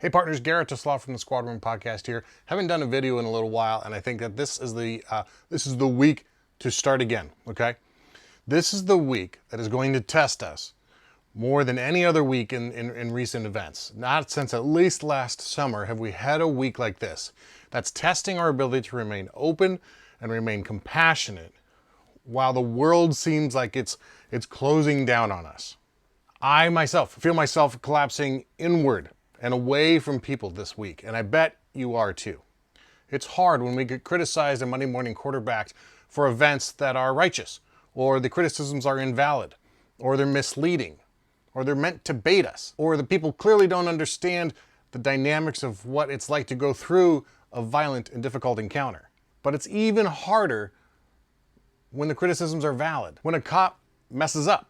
Hey partners, Garrett Teslaw from the Squad Room Podcast here. Haven't done a video in a little while, and I think that this is the week to start again. Okay, this is the week that is going to test us more than any other week in recent events. Not since at least last summer have we had a week like this. That's testing our ability to remain open and remain compassionate while the world seems like it's closing down on us. I myself feel myself collapsing inward and away from people this week, and I bet you are too. It's hard when we get criticized and Monday morning quarterbacked for events that are righteous, or the criticisms are invalid, or they're misleading, or they're meant to bait us, or the people clearly don't understand the dynamics of what it's like to go through a violent and difficult encounter. But it's even harder when the criticisms are valid, when a cop messes up,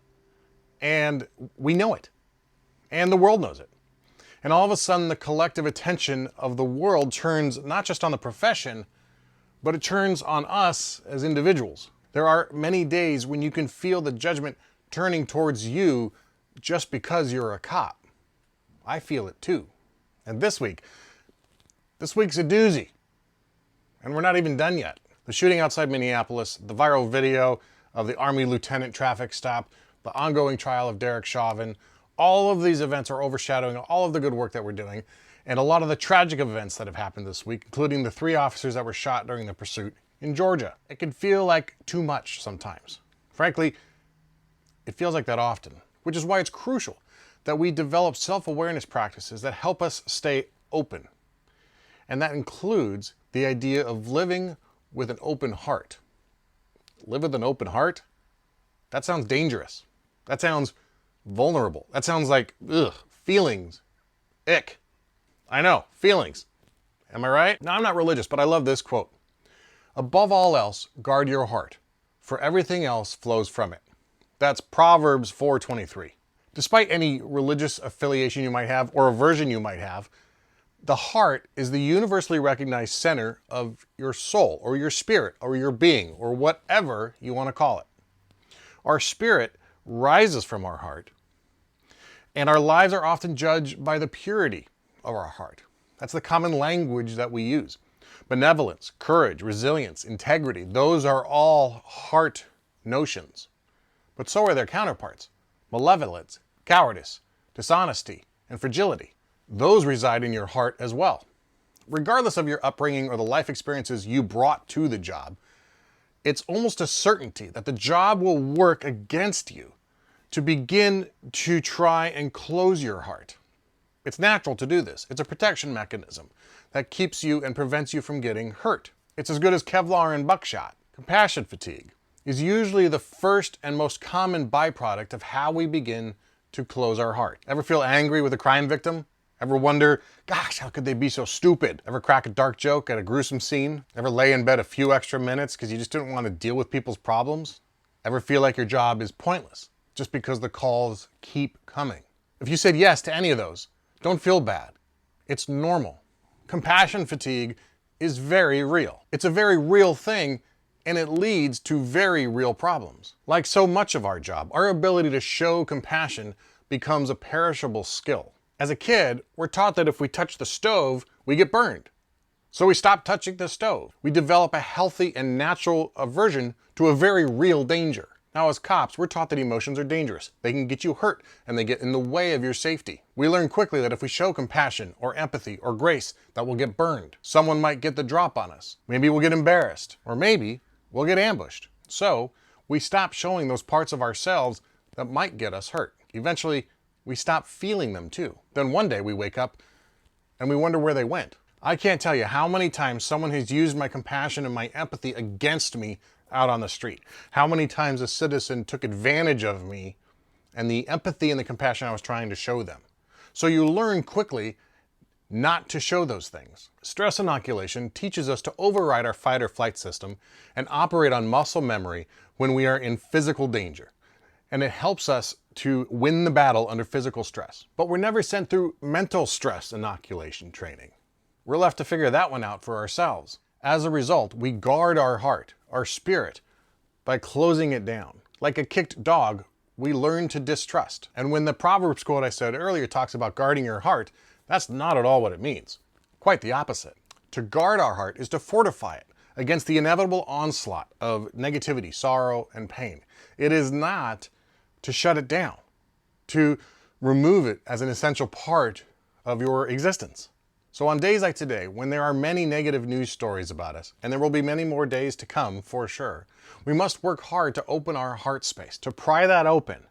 and we know it, and the world knows it. And all of a sudden, the collective attention of the world turns not just on the profession, but it turns on us as individuals. There are many days when you can feel the judgment turning towards you just because you're a cop. I feel it too. And this week's a doozy. And we're not even done yet. The shooting outside Minneapolis, the viral video of the Army lieutenant traffic stop, the ongoing trial of Derek Chauvin, all of these events are overshadowing all of the good work that we're doing, and a lot of the tragic events that have happened this week, including the 3 officers that were shot during the pursuit in Georgia. It can feel like too much sometimes. Frankly, it feels like that often, which is why it's crucial that we develop self-awareness practices that help us stay open. And that includes the idea of living with an open heart. Live with an open heart? That sounds dangerous. That sounds vulnerable. That sounds like, feelings. Ick. I know, feelings. Am I right? Now, I'm not religious, but I love this quote. Above all else, guard your heart, for everything else flows from it. That's Proverbs 4:23. Despite any religious affiliation you might have or aversion you might have, the heart is the universally recognized center of your soul or your spirit or your being or whatever you want to call it. Our spirit rises from our heart, and our lives are often judged by the purity of our heart. That's the common language that we use. Benevolence, courage, resilience, integrity, those are all heart notions. But so are their counterparts. Malevolence, cowardice, dishonesty, and fragility. Those reside in your heart as well. Regardless of your upbringing or the life experiences you brought to the job, it's almost a certainty that the job will work against you to begin to try and close your heart. It's natural to do this. It's a protection mechanism that keeps you and prevents you from getting hurt. It's as good as Kevlar and buckshot. Compassion fatigue is usually the first and most common byproduct of how we begin to close our heart. Ever feel angry with a crime victim? Ever wonder, gosh, how could they be so stupid? Ever crack a dark joke at a gruesome scene? Ever lay in bed a few extra minutes because you just didn't want to deal with people's problems? Ever feel like your job is pointless just because the calls keep coming? If you said yes to any of those, don't feel bad. It's normal. Compassion fatigue is very real. It's a very real thing, and it leads to very real problems. Like so much of our job, our ability to show compassion becomes a perishable skill. As a kid, we're taught that if we touch the stove, we get burned. So we stop touching the stove. We develop a healthy and natural aversion to a very real danger. Now, as cops, we're taught that emotions are dangerous. They can get you hurt, and they get in the way of your safety. We learn quickly that if we show compassion or empathy or grace, that we'll get burned. Someone might get the drop on us. Maybe we'll get embarrassed, or maybe we'll get ambushed. So we stop showing those parts of ourselves that might get us hurt. Eventually, we stop feeling them too. Then one day we wake up and we wonder where they went. I can't tell you how many times someone has used my compassion and my empathy against me out on the street. How many times a citizen took advantage of me and the empathy and the compassion I was trying to show them. So you learn quickly not to show those things. Stress inoculation teaches us to override our fight or flight system and operate on muscle memory when we are in physical danger. And it helps us to win the battle under physical stress. But we're never sent through mental stress inoculation training. We're left to figure that one out for ourselves. As a result, we guard our heart, our spirit, by closing it down. Like a kicked dog, we learn to distrust. And when the Proverbs quote I said earlier talks about guarding your heart, That's not at all what it means. Quite the opposite. To guard our heart is to fortify it against the inevitable onslaught of negativity, sorrow, and pain. It is not to shut it down, to remove it as an essential part of your existence. So on days like today, when there are many negative news stories about us, and there will be many more days to come for sure, we must work hard to open our heart space, to pry that open,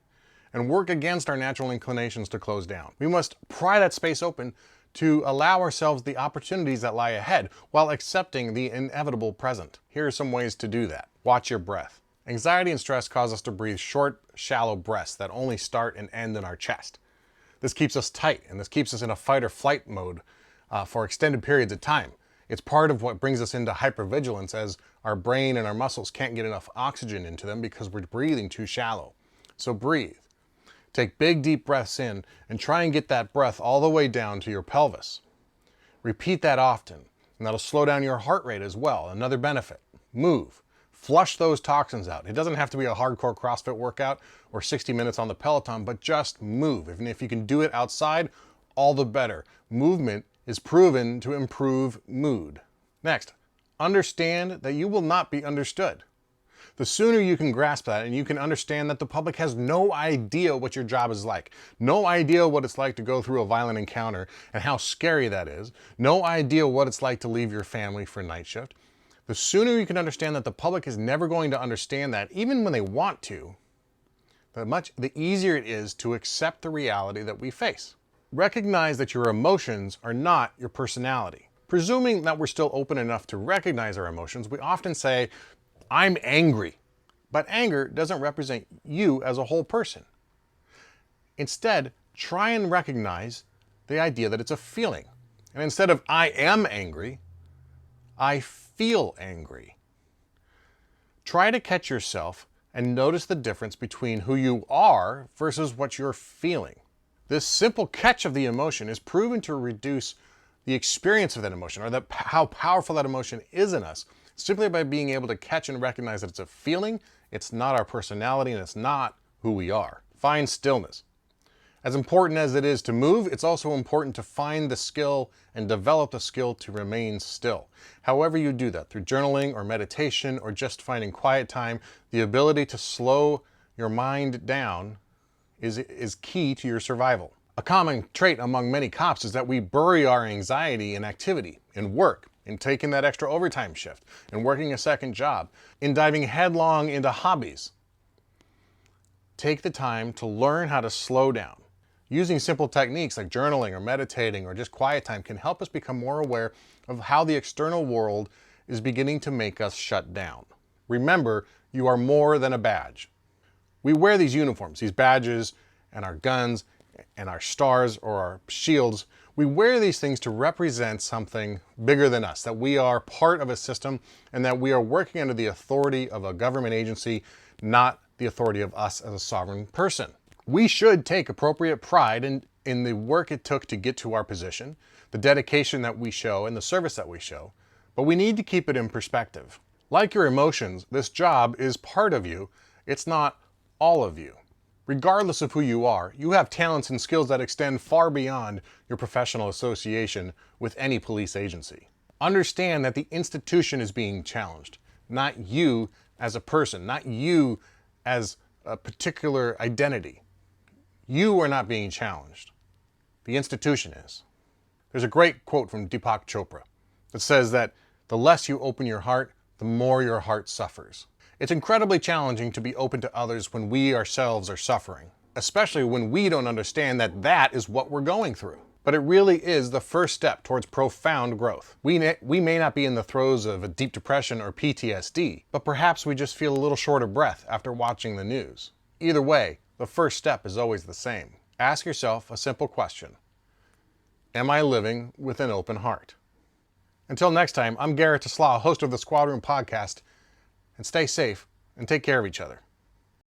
and work against our natural inclinations to close down. We must pry that space open to allow ourselves the opportunities that lie ahead while accepting the inevitable present. Here are some ways to do that. Watch your breath. Anxiety and stress cause us to breathe short, shallow breaths that only start and end in our chest. This keeps us tight, and this keeps us in a fight or flight mode for extended periods of time. It's part of what brings us into hypervigilance, as our brain and our muscles can't get enough oxygen into them because we're breathing too shallow. So breathe. Take big, deep breaths in and try and get that breath all the way down to your pelvis. Repeat that often, and that'll slow down your heart rate as well. Another benefit. Move. Flush those toxins out. It doesn't have to be a hardcore CrossFit workout or 60 minutes on the Peloton, but just move. And if you can do it outside, all the better. Movement is proven to improve mood. Next, understand that you will not be understood. The sooner you can grasp that and you can understand that the public has no idea what your job is like, no idea what it's like to go through a violent encounter and how scary that is, no idea what it's like to leave your family for night shift, the sooner you can understand that the public is never going to understand that, even when they want to, the easier it is to accept the reality that we face. Recognize that your emotions are not your personality. Presuming that we're still open enough to recognize our emotions, we often say, I'm angry. But anger doesn't represent you as a whole person. Instead, try and recognize the idea that it's a feeling. And instead of I am angry, I feel angry. Try to catch yourself and notice the difference between who you are versus what you're feeling. This simple catch of the emotion is proven to reduce the experience of that emotion, or how powerful that emotion is in us, simply by being able to catch and recognize that it's a feeling, it's not our personality, and it's not who we are. Find stillness. As important as it is to move, it's also important to find the skill and develop the skill to remain still. However you do that, through journaling or meditation or just finding quiet time, the ability to slow your mind down is key to your survival. A common trait among many cops is that we bury our anxiety in activity, in work, in taking that extra overtime shift, in working a second job, in diving headlong into hobbies. Take the time to learn how to slow down. Using simple techniques like journaling or meditating or just quiet time can help us become more aware of how the external world is beginning to make us shut down. Remember, you are more than a badge. We wear these uniforms, these badges, and our guns, and our stars or our shields. We wear these things to represent something bigger than us, that we are part of a system and that we are working under the authority of a government agency, not the authority of us as a sovereign person. We should take appropriate pride in the work it took to get to our position, the dedication that we show, and the service that we show, but we need to keep it in perspective. Like your emotions, this job is part of you. It's not all of you. Regardless of who you are, you have talents and skills that extend far beyond your professional association with any police agency. Understand that the institution is being challenged, not you as a person, not you as a particular identity. You are not being challenged. The institution is. There's a great quote from Deepak Chopra that says that the less you open your heart, the more your heart suffers. It's incredibly challenging to be open to others when we ourselves are suffering, especially when we don't understand that that is what we're going through. But it really is the first step towards profound growth. We may not be in the throes of a deep depression or PTSD, but perhaps we just feel a little short of breath after watching the news. Either way, the first step is always the same. Ask yourself a simple question. Am I living with an open heart? Until next time, I'm Garrett Tesla, host of the Squad Room Podcast, and stay safe and take care of each other.